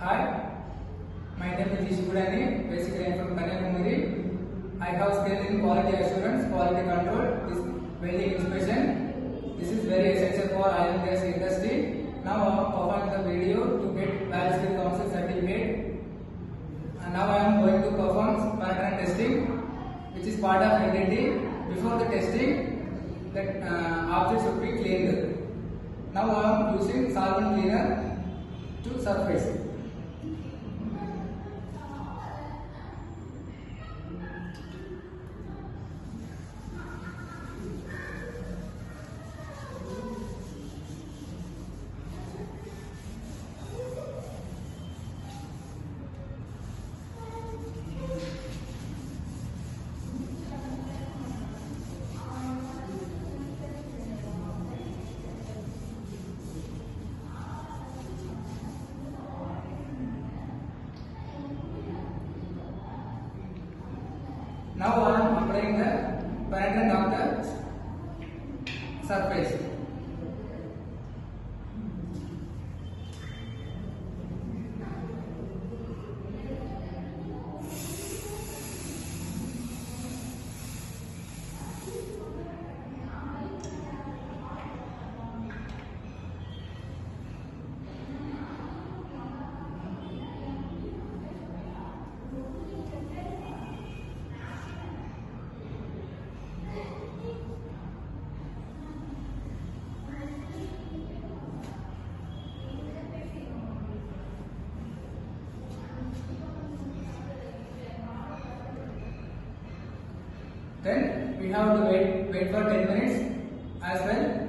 Hi, my name is Ishgudani, basically I am from Kanyakumari. I have skill in quality assurance, quality control, this welding inspection. This is very essential for oil and gas industry. Now I am performing the video to get WSC Council certificate. And now I am going to perform pattern testing, which is part of identity. Before the testing, that object should be cleaned. Now I am using solvent cleaner to surface. Now I am applying the pattern of the surface. Then we have to wait for 10 minutes as well.